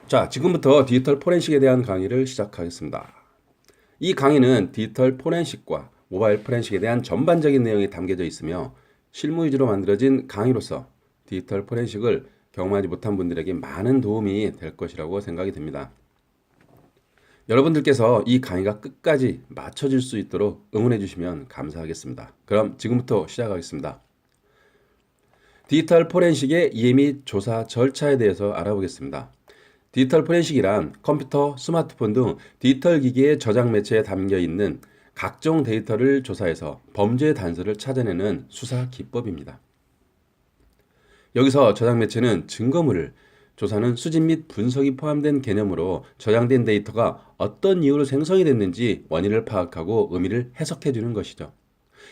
자, 지금부터 디지털 포렌식에 대한 강의를 시작하겠습니다. 이 강의는 디지털 포렌식과 모바일 포렌식에 대한 전반적인 내용이 담겨져 있으며 실무 위주로 만들어진 강의로서 디지털 포렌식을 경험하지 못한 분들에게 많은 도움이 될 것이라고 생각이 듭니다. 여러분들께서 이 강의가 끝까지 맞춰질 수 있도록 응원해 주시면 감사하겠습니다. 그럼 지금부터 시작하겠습니다. 디지털 포렌식의 이해 및 조사 절차에 대해서 알아보겠습니다. 디지털 포렌식이란 컴퓨터, 스마트폰 등 디지털 기기의 저장 매체에 담겨 있는 각종 데이터를 조사해서 범죄 단서를 찾아내는 수사 기법입니다. 여기서 저장 매체는 증거물을, 조사는 수집 및 분석이 포함된 개념으로 저장된 데이터가 어떤 이유로 생성이 됐는지 원인을 파악하고 의미를 해석해 주는 것이죠.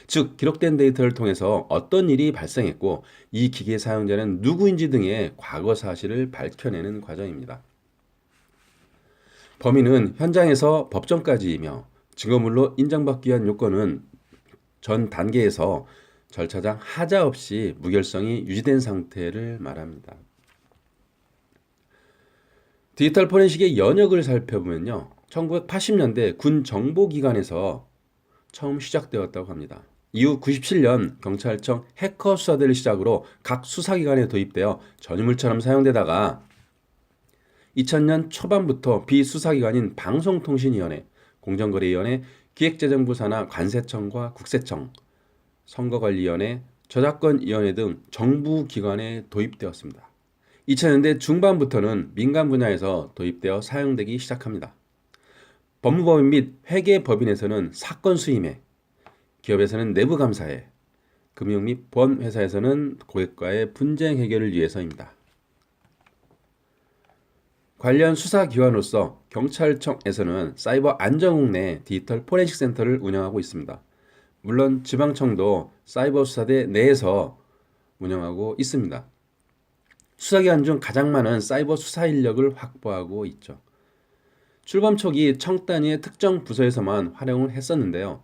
즉, 기록된 데이터를 통해서 어떤 일이 발생했고 이 기기의 사용자는 누구인지 등의 과거 사실을 밝혀내는 과정입니다. 범인은 현장에서 법정까지이며 증거물로 인정받기 위한 요건은 전 단계에서 절차상 하자 없이 무결성이 유지된 상태를 말합니다. 디지털 포렌식의 연역을 살펴보면요. 1980년대 군 정보기관에서 처음 시작되었다고 합니다. 이후 97년 경찰청 해커 수사대를 시작으로 각 수사기관에 도입되어 전유물처럼 사용되다가 2000년 초반부터 비수사기관인 방송통신위원회, 공정거래위원회, 기획재정부 산하 관세청과 국세청, 선거관리위원회, 저작권위원회 등 정부기관에 도입되었습니다. 2000년대 중반부터는 민간 분야에서 도입되어 사용되기 시작합니다. 법무법인 및 회계법인에서는 사건 수임회, 기업에서는 내부감사회, 금융 및 보험회사에서는 고객과의 분쟁 해결을 위해서입니다. 관련 수사기관으로서 경찰청에서는 사이버 안전국 내 디지털 포렌식 센터를 운영하고 있습니다. 물론 지방청도 사이버 수사대 내에서 운영하고 있습니다. 수사기관 중 가장 많은 사이버 수사 인력을 확보하고 있죠. 출범 초기 청 단위의 특정 부서에서만 활용을 했었는데요.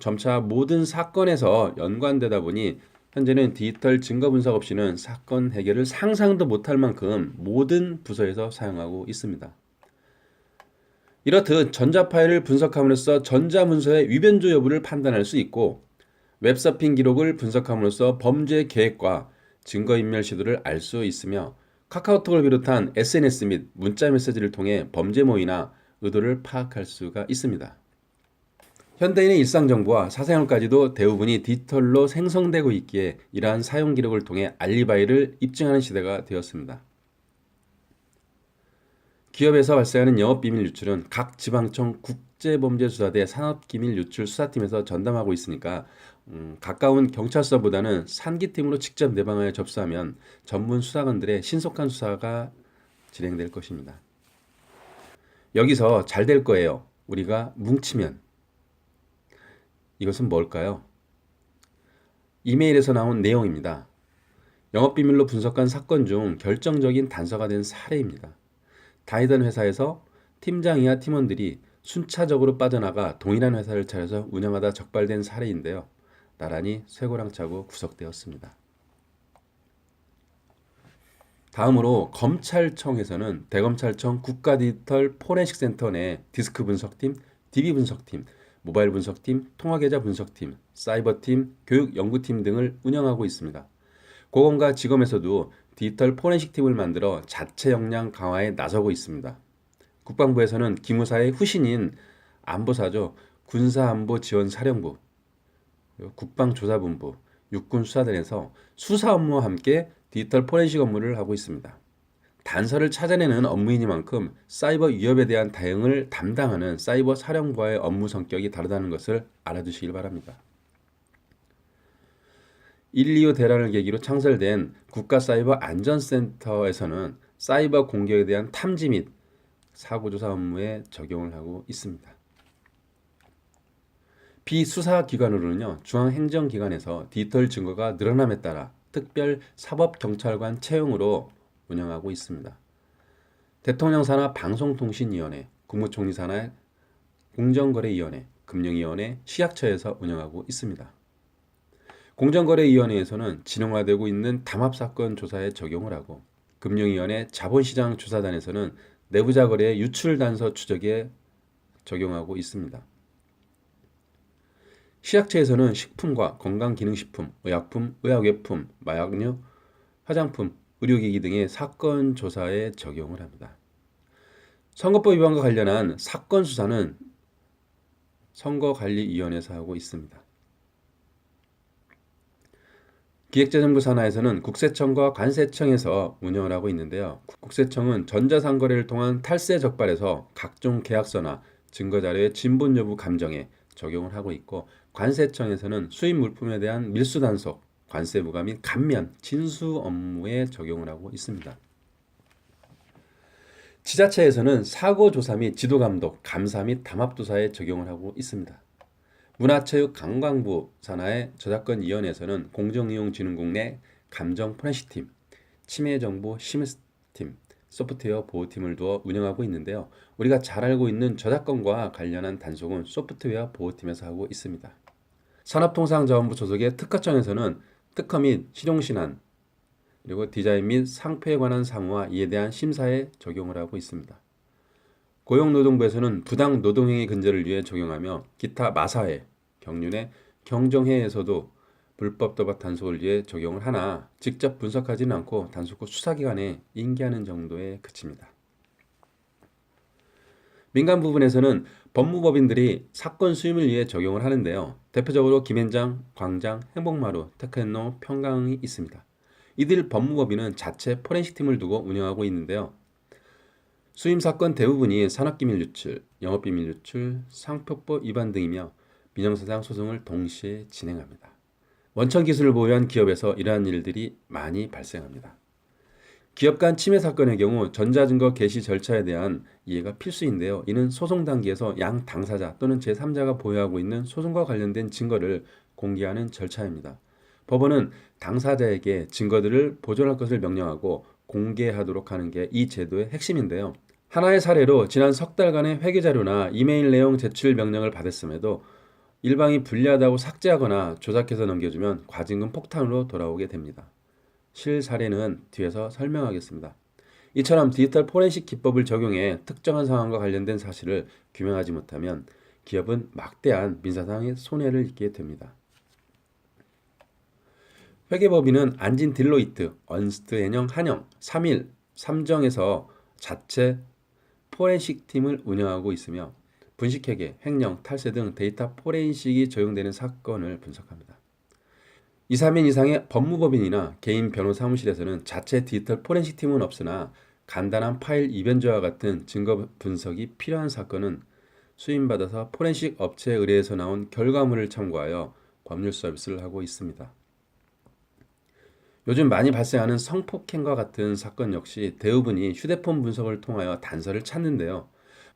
점차 모든 사건에서 연관되다 보니 현재는 디지털 증거 분석 없이는 사건 해결을 상상도 못할 만큼 모든 부서에서 사용하고 있습니다. 이렇듯 전자 파일을 분석함으로써 전자문서의 위변조 여부를 판단할 수 있고 웹서핑 기록을 분석함으로써 범죄 계획과 증거인멸 시도를 알 수 있으며 카카오톡을 비롯한 SNS 및 문자 메시지를 통해 범죄 모의나 의도를 파악할 수가 있습니다. 현대인의 일상 정보와 사생활까지도 대부분이 디지털로 생성되고 있기에 이러한 사용 기록을 통해 알리바이를 입증하는 시대가 되었습니다. 기업에서 발생하는 영업비밀 유출은 각 지방청 국제범죄수사대 산업기밀 유출 수사팀에서 전담하고 있으니까 가까운 경찰서보다는 산기팀으로 직접 내방하여 접수하면 전문 수사관들의 신속한 수사가 진행될 것입니다. 여기서 잘 될 거예요. 우리가 뭉치면. 이것은 뭘까요? 이메일에서 나온 내용입니다. 영업비밀로 분석한 사건 중 결정적인 단서가 된 사례입니다. 다니던 회사에서 팀장이나 팀원들이 순차적으로 빠져나가 동일한 회사를 차려서 운영하다 적발된 사례인데요. 나란히 쇠고랑차고 구속되었습니다. 다음으로 검찰청에서는 대검찰청 국가디지털 포렌식 센터 내 디스크 분석팀, DB 분석팀, 모바일 분석팀, 통화계좌 분석팀, 사이버팀, 교육연구팀 등을 운영하고 있습니다. 고검과 지검에서도 디지털 포렌식 팀을 만들어 자체 역량 강화에 나서고 있습니다. 국방부에서는 기무사의 후신인 안보사죠. 군사안보지원사령부, 국방조사본부, 육군수사단에서 수사 업무와 함께 디지털 포렌식 업무를 하고 있습니다. 단서를 찾아내는 업무이니만큼 사이버 위협에 대한 대응을 담당하는 사이버 사령부와의 업무 성격이 다르다는 것을 알아두시길 바랍니다. 125 대란을 계기로 창설된 국가사이버안전센터에서는 사이버 공격에 대한 탐지 및 사고조사 업무에 적용을 하고 있습니다. 비수사기관으로는요, 중앙행정기관에서 디지털 증거가 늘어남에 따라 특별 사법경찰관 채용으로 운영하고 있습니다. 대통령 산하 방송통신위원회, 국무총리 산하 공정거래위원회, 금융위원회, 식약처에서 운영하고 있습니다. 공정거래위원회에서는 진흥화되고 있는 담합사건 조사에 적용을 하고 금융위원회 자본시장조사단에서는 내부자 거래의 유출 단서 추적에 적용하고 있습니다. 시약처에서는 식품과 건강기능식품, 의약품, 의약외품, 마약류, 화장품, 의료기기 등의 사건 조사에 적용을 합니다. 선거법 위반과 관련한 사건 수사는 선거관리위원회에서 하고 있습니다. 기획재정부 산하에서는 국세청과 관세청에서 운영을 하고 있는데요. 국세청은 전자상거래를 통한 탈세 적발에서 각종 계약서나 증거자료의 진본 여부 감정에 적용을 하고 있고, 관세청에서는 수입 물품에 대한 밀수 단속, 관세 부과 및 감면, 진수 업무에 적용을 하고 있습니다. 지자체에서는 사고조사 및 지도감독, 감사 및 담합조사에 적용을 하고 있습니다. 문화체육관광부 산하의 저작권위원회에서는 공정이용진흥국 내 감정 포렌식팀, 침해정보 심의팀, 소프트웨어 보호팀을 두어 운영하고 있는데요. 우리가 잘 알고 있는 저작권과 관련한 단속은 소프트웨어 보호팀에서 하고 있습니다. 산업통상자원부 소속의 특허청에서는 특허 및 실용신안, 그리고 디자인 및 상표에 관한 사무와 이에 대한 심사에 적용을 하고 있습니다. 고용노동부에서는 부당 노동행위 근절을 위해 적용하며 기타 마사회, 경륜회, 경정회에서도 불법 도박 단속을 위해 적용을 하나 직접 분석하지는 않고 단속 후 수사기관에 인계하는 정도에 그칩니다. 민간 부분에서는 법무법인들이 사건 수임을 위해 적용을 하는데요. 대표적으로 김앤장, 광장, 행복마루, 테크노, 평강이 있습니다. 이들 법무법인은 자체 포렌식팀을 두고 운영하고 있는데요. 수임 사건 대부분이 산업기밀 유출, 영업비밀 유출, 상표법 위반 등이며 민형사상 소송을 동시에 진행합니다. 원천 기술을 보유한 기업에서 이러한 일들이 많이 발생합니다. 기업 간 침해 사건의 경우 전자증거 개시 절차에 대한 이해가 필수인데요. 이는 소송 단계에서 양 당사자 또는 제3자가 보유하고 있는 소송과 관련된 증거를 공개하는 절차입니다. 법원은 당사자에게 증거들을 보존할 것을 명령하고 공개하도록 하는 게 이 제도의 핵심인데요. 하나의 사례로 지난 석 달간의 회계자료나 이메일 내용 제출 명령을 받았음에도 일방이 불리하다고 삭제하거나 조작해서 넘겨주면 과징금 폭탄으로 돌아오게 됩니다. 실 사례는 뒤에서 설명하겠습니다. 이처럼 디지털 포렌식 기법을 적용해 특정한 상황과 관련된 사실을 규명하지 못하면 기업은 막대한 민사상의 손해를 입게 됩니다. 회계법인은 안진 딜로이트, 언스트 해녕 한영, 3일, 삼정에서 자체 포렌식 팀을 운영하고 있으며 분식회계, 횡령, 탈세 등 데이터 포렌식이 적용되는 사건을 분석합니다. 2, 3인 이상의 법무법인이나 개인 변호 사무실에서는 자체 디지털 포렌식 팀은 없으나 간단한 파일 이변조와 같은 증거 분석이 필요한 사건은 수임받아서 포렌식 업체 의뢰에서 나온 결과물을 참고하여 법률 서비스를 하고 있습니다. 요즘 많이 발생하는 성폭행과 같은 사건 역시 대부분이 휴대폰 분석을 통하여 단서를 찾는데요.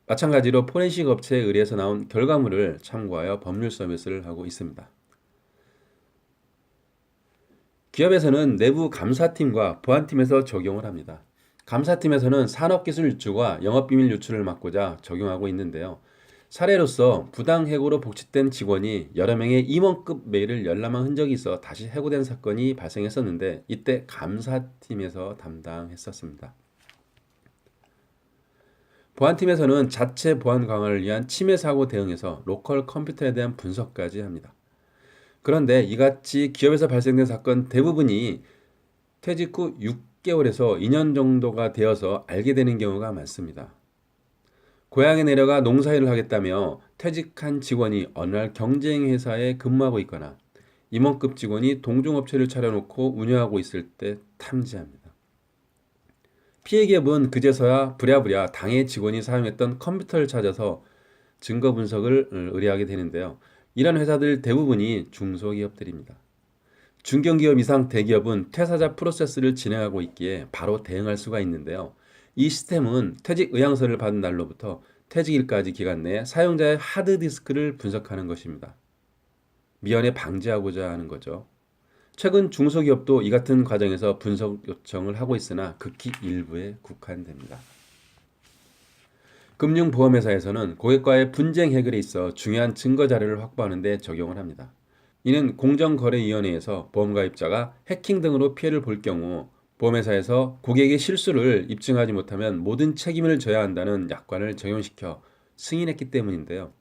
마찬가지로 포렌식 업체에 의뢰해서 나온 결과물을 참고하여 법률 서비스를 하고 있습니다. 기업에서는 내부 감사팀과 보안팀에서 적용을 합니다. 감사팀에서는 산업기술 유출과 영업비밀 유출을 막고자 적용하고 있는데요. 사례로서 부당 해고로 복직된 직원이 여러 명의 임원급 메일을 열람한 흔적이 있어 다시 해고된 사건이 발생했었는데 이때 감사팀에서 담당했었습니다. 보안팀에서는 자체 보안 강화를 위한 침해 사고 대응에서 로컬 컴퓨터에 대한 분석까지 합니다. 그런데 이같이 기업에서 발생된 사건 대부분이 퇴직 후 6개월에서 2년 정도가 되어서 알게 되는 경우가 많습니다. 고향에 내려가 농사일을 하겠다며 퇴직한 직원이 어느 날 경쟁회사에 근무하고 있거나 임원급 직원이 동종업체를 차려놓고 운영하고 있을 때 탐지합니다. 피해 기업은 그제서야 부랴부랴 당해 직원이 사용했던 컴퓨터를 찾아서 증거 분석을 의뢰하게 되는데요. 이런 회사들 대부분이 중소기업들입니다. 중견기업 이상 대기업은 퇴사자 프로세스를 진행하고 있기에 바로 대응할 수가 있는데요. 이 시스템은 퇴직 의향서를 받은 날로부터 퇴직일까지 기간 내에 사용자의 하드디스크를 분석하는 것입니다. 미연에 방지하고자 하는 거죠. 최근 중소기업도 이 같은 과정에서 분석 요청을 하고 있으나 극히 일부에 국한됩니다. 금융보험회사에서는 고객과의 분쟁 해결에 있어 중요한 증거 자료를 확보하는 데 적용을 합니다. 이는 공정거래위원회에서 보험가입자가 해킹 등으로 피해를 볼 경우 보험회사에서 고객의 실수를 입증하지 못하면 모든 책임을 져야 한다는 약관을 적용시켜 승인했기 때문인데요.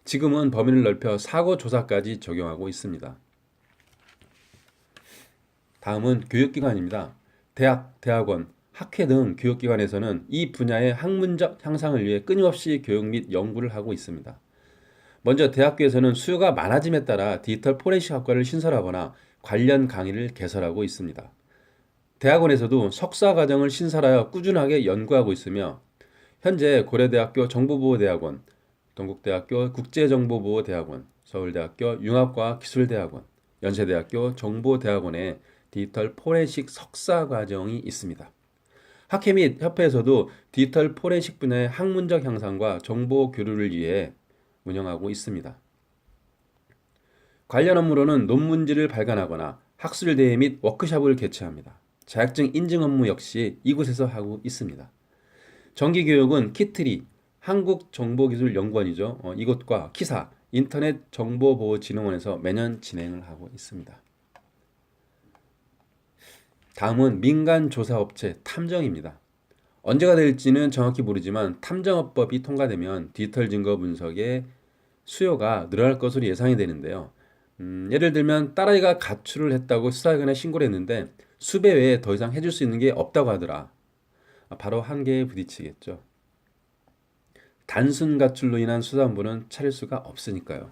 지금은 범위를 넓혀 사고 조사까지 적용하고 있습니다. 다음은 교육기관입니다. 대학, 대학원, 학회 등 교육기관에서는 이 분야의 학문적 향상을 위해 끊임없이 교육 및 연구를 하고 있습니다. 먼저 대학교에서는 수요가 많아짐에 따라 디지털 포렌식 학과를 신설하거나 관련 강의를 개설하고 있습니다. 대학원에서도 석사 과정을 신설하여 꾸준하게 연구하고 있으며 현재 고려대학교 정보보호대학원, 동국대학교 국제정보보호대학원, 서울대학교 융합과학기술대학원, 연세대학교 정보대학원에 디지털 포렌식 석사 과정이 있습니다. 학회 및 협회에서도 디지털 포렌식 분야의 학문적 향상과 정보 교류를 위해 운영하고 있습니다. 관련 업무로는 논문지를 발간하거나 학술대회 및 워크숍을 개최합니다. 자격증 인증 업무 역시 이곳에서 하고 있습니다. 정기교육은 키트리, 한국정보기술연구원이죠. 이곳과 키사, 인터넷정보보호진흥원에서 매년 진행을 하고 있습니다. 다음은 민간조사업체 탐정입니다. 언제가 될지는 정확히 모르지만 탐정업법이 통과되면 디지털 증거 분석의 수요가 늘어날 것으로 예상이 되는데요. 예를 들면 딸아이가 가출을 했다고 수사기관에 신고를 했는데 수배 외에 더 이상 해줄 수 있는 게 없다고 하더라. 바로 한계에 부딪히겠죠. 단순 가출로 인한 수사본부는 차릴 수가 없으니까요.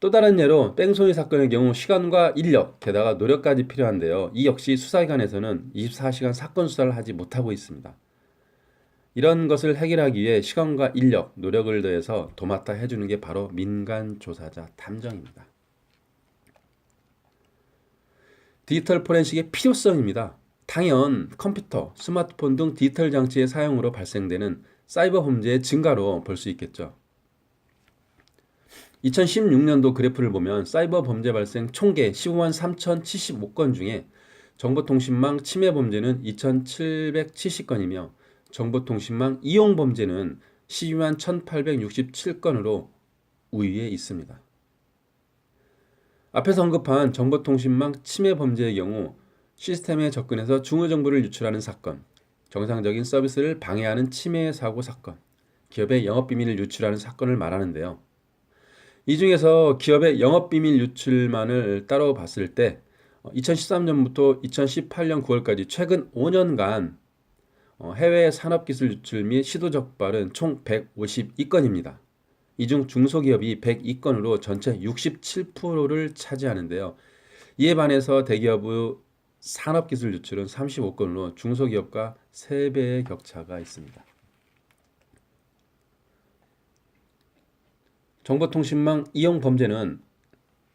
또 다른 예로 뺑소니 사건의 경우 시간과 인력, 게다가 노력까지 필요한데요. 이 역시 수사기관에서는 24시간 사건 수사를 하지 못하고 있습니다. 이런 것을 해결하기 위해 시간과 인력, 노력을 더해서 도맡아 해주는 게 바로 민간조사자 탐정입니다. 디지털 포렌식의 필요성입니다. 당연 컴퓨터, 스마트폰 등 디지털 장치의 사용으로 발생되는 사이버 범죄의 증가로 볼 수 있겠죠. 2016년도 그래프를 보면 사이버 범죄 발생 총계 15만 3,075건 중에 정보통신망 침해 범죄는 2,770건이며 정보통신망 이용 범죄는 12만 1,867건으로 우위에 있습니다. 앞에서 언급한 정보통신망 침해 범죄의 경우 시스템에 접근해서 중요정보를 유출하는 사건, 정상적인 서비스를 방해하는 침해 사고 사건, 기업의 영업비밀을 유출하는 사건을 말하는데요. 이 중에서 기업의 영업비밀 유출만을 따로 봤을 때 2013년부터 2018년 9월까지 최근 5년간 해외 산업기술 유출 및 시도 적발은 총 152건입니다. 이 중 중소기업이 102건으로 전체 67%를 차지하는데요. 이에 반해서 대기업의 산업기술 유출은 35건으로 중소기업과 3배의 격차가 있습니다. 정보통신망 이용 범죄는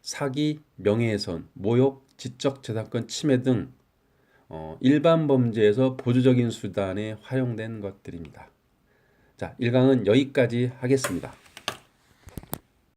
사기, 명예훼손, 모욕, 지적재산권 침해 등 일반 범죄에서 보조적인 수단에 활용된 것들입니다. 자, 1강은 여기까지 하겠습니다.